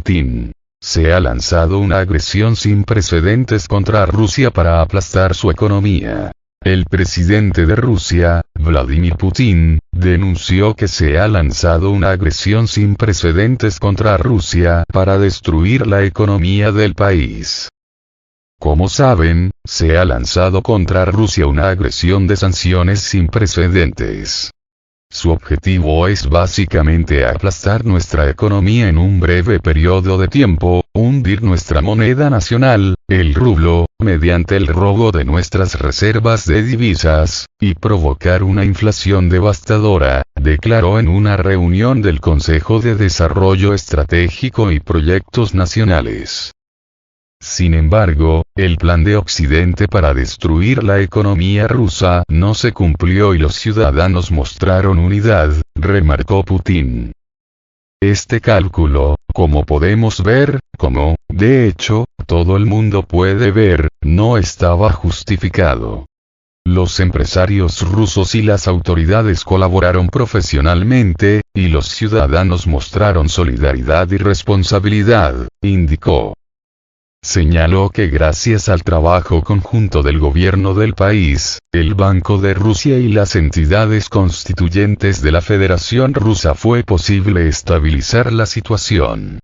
Putin. Se ha lanzado una agresión sin precedentes contra Rusia para aplastar su economía. El presidente de Rusia, Vladimir Putin, denunció que se ha lanzado una agresión sin precedentes contra Rusia para destruir la economía del país. Como saben, se ha lanzado contra Rusia una agresión de sanciones sin precedentes. Su objetivo es básicamente aplastar nuestra economía en un breve periodo de tiempo, hundir nuestra moneda nacional, el rublo, mediante el robo de nuestras reservas de divisas, y provocar una inflación devastadora, declaró en una reunión del Consejo de Desarrollo Estratégico y Proyectos Nacionales. Sin embargo, el plan de Occidente para destruir la economía rusa no se cumplió y los ciudadanos mostraron unidad, remarcó Putin. Este cálculo, como podemos ver, de hecho, todo el mundo puede ver, no estaba justificado. Los empresarios rusos y las autoridades colaboraron profesionalmente, y los ciudadanos mostraron solidaridad y responsabilidad, indicó. Señaló que gracias al trabajo conjunto del gobierno del país, el Banco de Rusia y las entidades constituyentes de la Federación Rusa fue posible estabilizar la situación.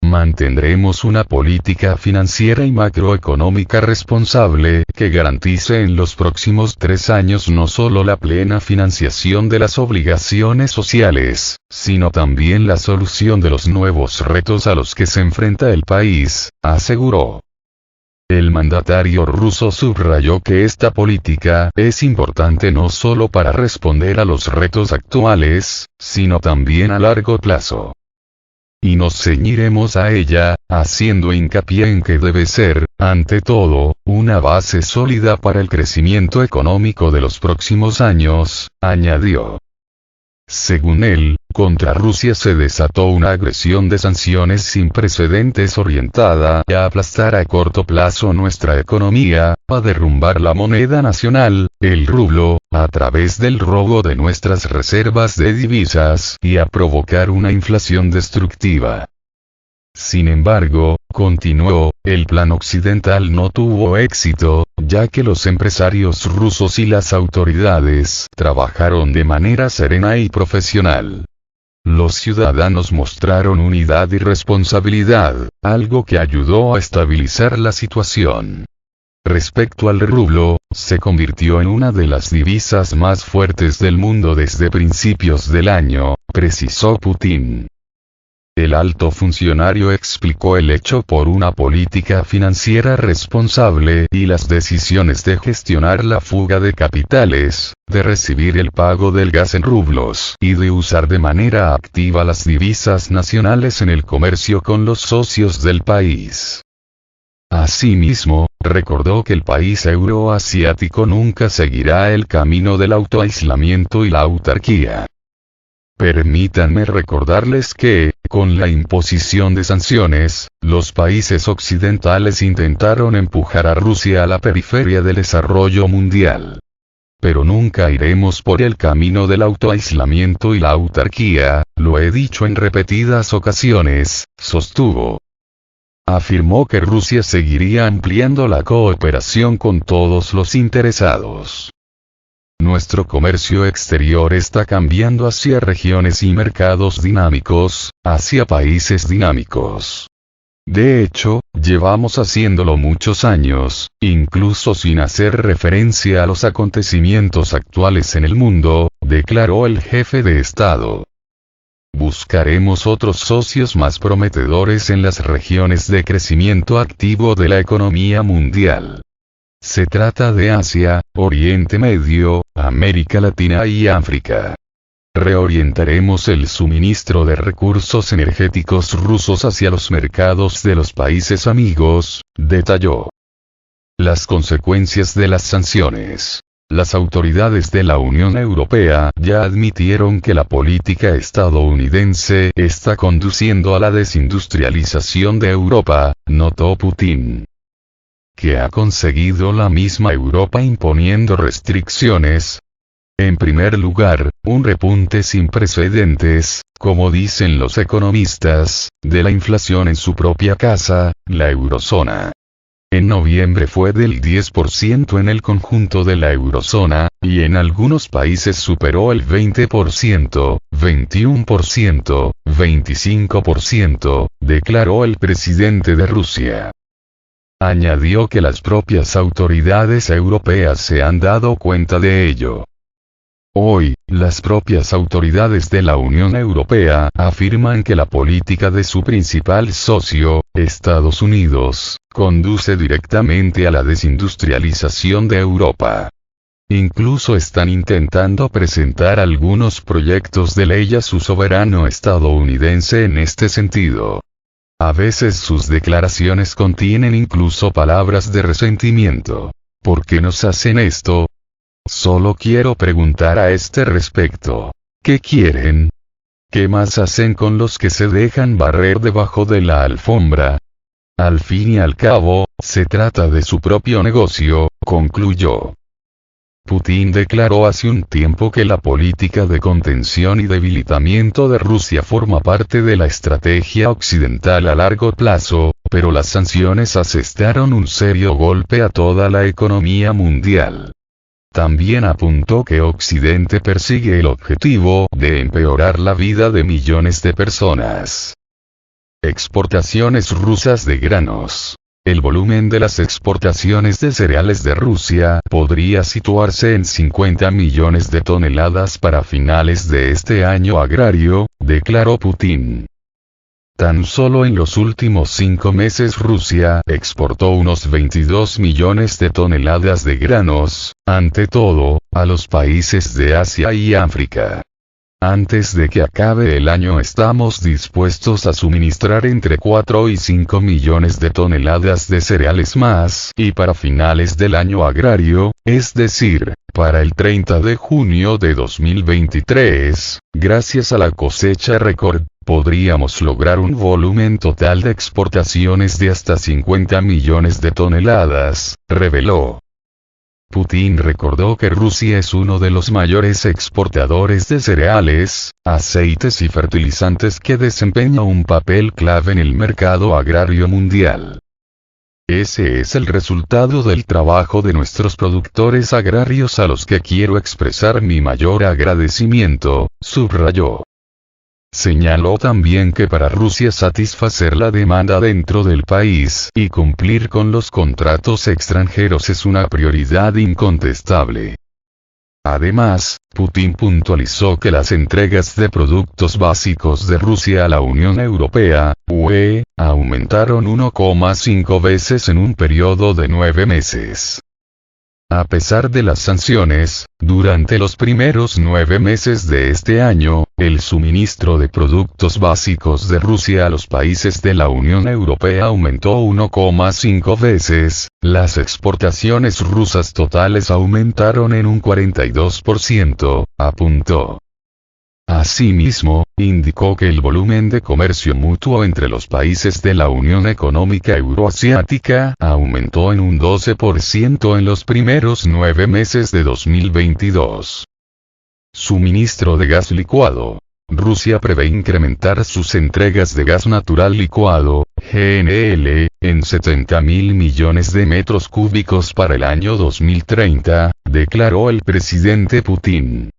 Mantendremos una política financiera y macroeconómica responsable que garantice en los próximos 3 años no solo la plena financiación de las obligaciones sociales, sino también la solución de los nuevos retos a los que se enfrenta el país, aseguró. El mandatario ruso subrayó que esta política es importante no solo para responder a los retos actuales, sino también a largo plazo. Y nos ceñiremos a ella, haciendo hincapié en que debe ser, ante todo, una base sólida para el crecimiento económico de los próximos años, añadió. Según él, contra Rusia se desató una agresión de sanciones sin precedentes orientada a aplastar a corto plazo nuestra economía, a derrumbar la moneda nacional, el rublo, a través del robo de nuestras reservas de divisas y a provocar una inflación destructiva. Sin embargo, continuó, el plan occidental no tuvo éxito, ya que los empresarios rusos y las autoridades trabajaron de manera serena y profesional. Los ciudadanos mostraron unidad y responsabilidad, algo que ayudó a estabilizar la situación. Respecto al rublo, se convirtió en una de las divisas más fuertes del mundo desde principios del año, precisó Putin. El alto funcionario explicó el hecho por una política financiera responsable y las decisiones de gestionar la fuga de capitales, de recibir el pago del gas en rublos y de usar de manera activa las divisas nacionales en el comercio con los socios del país. Asimismo, recordó que el país euroasiático nunca seguirá el camino del autoaislamiento y la autarquía. Permítanme recordarles que, con la imposición de sanciones, los países occidentales intentaron empujar a Rusia a la periferia del desarrollo mundial. Pero nunca iremos por el camino del autoaislamiento y la autarquía, lo he dicho en repetidas ocasiones, sostuvo. Afirmó que Rusia seguiría ampliando la cooperación con todos los interesados. Nuestro comercio exterior está cambiando hacia regiones y mercados dinámicos, hacia países dinámicos. De hecho, llevamos haciéndolo muchos años, incluso sin hacer referencia a los acontecimientos actuales en el mundo, declaró el jefe de Estado. Buscaremos otros socios más prometedores en las regiones de crecimiento activo de la economía mundial. Se trata de Asia, Oriente Medio, América Latina y África. Reorientaremos el suministro de recursos energéticos rusos hacia los mercados de los países amigos, detalló. Las consecuencias de las sanciones. Las autoridades de la Unión Europea ya admitieron que la política estadounidense está conduciendo a la desindustrialización de Europa, notó Putin. Que ha conseguido la misma Europa imponiendo restricciones. En primer lugar, un repunte sin precedentes, como dicen los economistas, de la inflación en su propia casa, la eurozona. En noviembre fue del 10% en el conjunto de la eurozona, y en algunos países superó el 20%, 21%, 25%, declaró el presidente de Rusia. Añadió que las propias autoridades europeas se han dado cuenta de ello. Hoy, las propias autoridades de la Unión Europea afirman que la política de su principal socio, Estados Unidos, conduce directamente a la desindustrialización de Europa. Incluso están intentando presentar algunos proyectos de ley a su soberano estadounidense en este sentido. A veces sus declaraciones contienen incluso palabras de resentimiento. ¿Por qué nos hacen esto? Solo quiero preguntar a este respecto. ¿Qué quieren? ¿Qué más hacen con los que se dejan barrer debajo de la alfombra? Al fin y al cabo, se trata de su propio negocio, concluyó. Putin declaró hace un tiempo que la política de contención y debilitamiento de Rusia forma parte de la estrategia occidental a largo plazo, pero las sanciones asestaron un serio golpe a toda la economía mundial. También apuntó que Occidente persigue el objetivo de empeorar la vida de millones de personas. Exportaciones rusas de granos. El volumen de las exportaciones de cereales de Rusia podría situarse en 50 millones de toneladas para finales de este año agrario, declaró Putin. Tan solo en los últimos 5 meses Rusia exportó unos 22 millones de toneladas de granos, ante todo, a los países de Asia y África. Antes de que acabe el año estamos dispuestos a suministrar entre 4 y 5 millones de toneladas de cereales más, y para finales del año agrario, es decir, para el 30 de junio de 2023, gracias a la cosecha récord, podríamos lograr un volumen total de exportaciones de hasta 50 millones de toneladas, reveló. Putin recordó que Rusia es uno de los mayores exportadores de cereales, aceites y fertilizantes que desempeña un papel clave en el mercado agrario mundial. Ese es el resultado del trabajo de nuestros productores agrarios a los que quiero expresar mi mayor agradecimiento, subrayó. Señaló también que para Rusia satisfacer la demanda dentro del país y cumplir con los contratos extranjeros es una prioridad incontestable. Además, Putin puntualizó que las entregas de productos básicos de Rusia a la Unión Europea, UE, aumentaron 1,5 veces en un periodo de 9 meses. A pesar de las sanciones, durante los primeros 9 meses de este año, el suministro de productos básicos de Rusia a los países de la Unión Europea aumentó 1,5 veces, las exportaciones rusas totales aumentaron en un 42%, apuntó. Asimismo, indicó que el volumen de comercio mutuo entre los países de la Unión Económica Euroasiática aumentó en un 12% en los primeros 9 meses de 2022. Suministro de gas licuado. Rusia prevé incrementar sus entregas de gas natural licuado, GNL, en 70.000 millones de metros cúbicos para el año 2030, declaró el presidente Putin.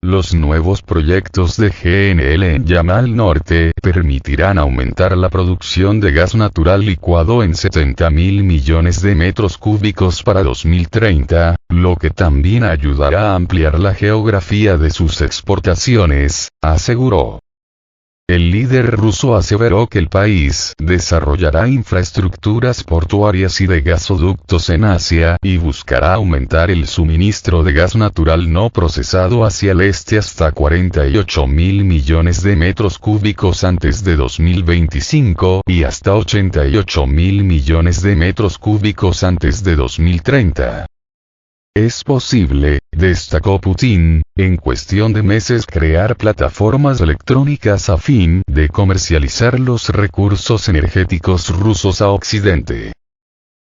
Los nuevos proyectos de GNL en Yamal Norte permitirán aumentar la producción de gas natural licuado en 70.000 millones de metros cúbicos para 2030, lo que también ayudará a ampliar la geografía de sus exportaciones, aseguró. El líder ruso aseveró que el país desarrollará infraestructuras portuarias y de gasoductos en Asia y buscará aumentar el suministro de gas natural no procesado hacia el este hasta 48.000 millones de metros cúbicos antes de 2025 y hasta 88.000 millones de metros cúbicos antes de 2030. Es posible, destacó Putin, en cuestión de meses crear plataformas electrónicas a fin de comercializar los recursos energéticos rusos a Occidente.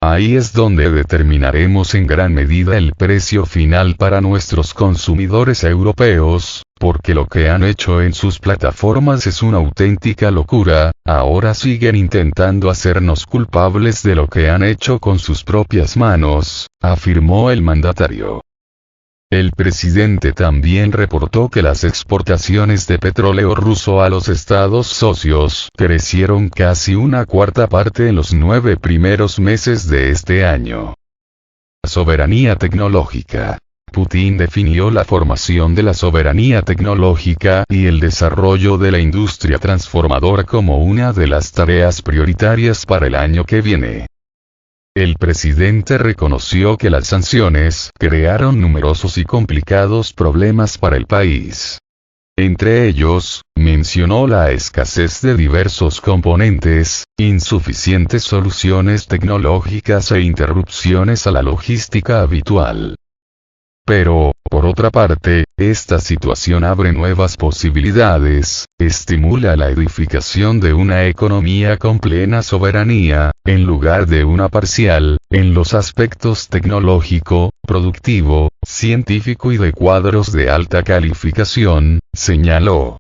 Ahí es donde determinaremos en gran medida el precio final para nuestros consumidores europeos, porque lo que han hecho en sus plataformas es una auténtica locura. Ahora siguen intentando hacernos culpables de lo que han hecho con sus propias manos, afirmó el mandatario. El presidente también reportó que las exportaciones de petróleo ruso a los estados socios crecieron casi una cuarta parte en los 9 primeros meses de este año. Soberanía tecnológica. Putin definió la formación de la soberanía tecnológica y el desarrollo de la industria transformadora como una de las tareas prioritarias para el año que viene. El presidente reconoció que las sanciones crearon numerosos y complicados problemas para el país. Entre ellos, mencionó la escasez de diversos componentes, insuficientes soluciones tecnológicas e interrupciones a la logística habitual. Pero, por otra parte, esta situación abre nuevas posibilidades, estimula la edificación de una economía con plena soberanía, en lugar de una parcial, en los aspectos tecnológico, productivo, científico y de cuadros de alta calificación, señaló.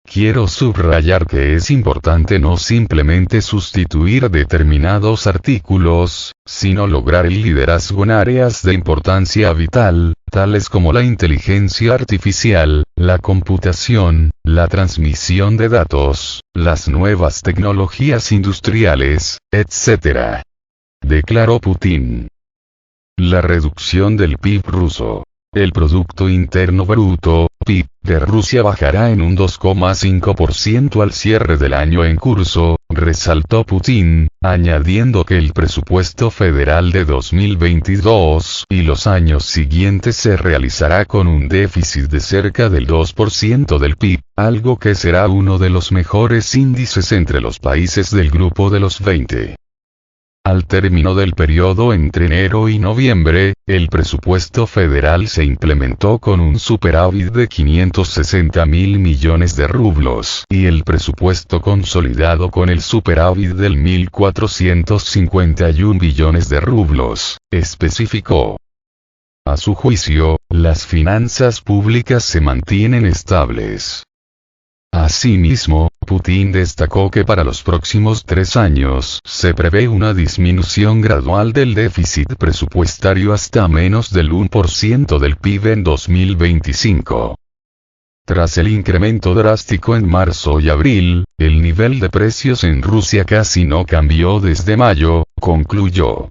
Quiero subrayar que es importante no simplemente sustituir determinados artículos, sino lograr el liderazgo en áreas de importancia vital, tales como la inteligencia artificial, la computación, la transmisión de datos, las nuevas tecnologías industriales, etc. Declaró Putin. La reducción del PIB ruso. El Producto Interno Bruto, PIB, de Rusia bajará en un 2,5% al cierre del año en curso, resaltó Putin, añadiendo que el presupuesto federal de 2022 y los años siguientes se realizará con un déficit de cerca del 2% del PIB, algo que será uno de los mejores índices entre los países del grupo de los 20. Al término del periodo entre enero y noviembre, el presupuesto federal se implementó con un superávit de 560.000 millones de rublos y el presupuesto consolidado con el superávit del 1.451 billones de rublos, especificó. A su juicio, las finanzas públicas se mantienen estables. Asimismo, Putin destacó que para los próximos 3 años se prevé una disminución gradual del déficit presupuestario hasta menos del 1% del PIB en 2025. Tras el incremento drástico en marzo y abril, el nivel de precios en Rusia casi no cambió desde mayo, concluyó.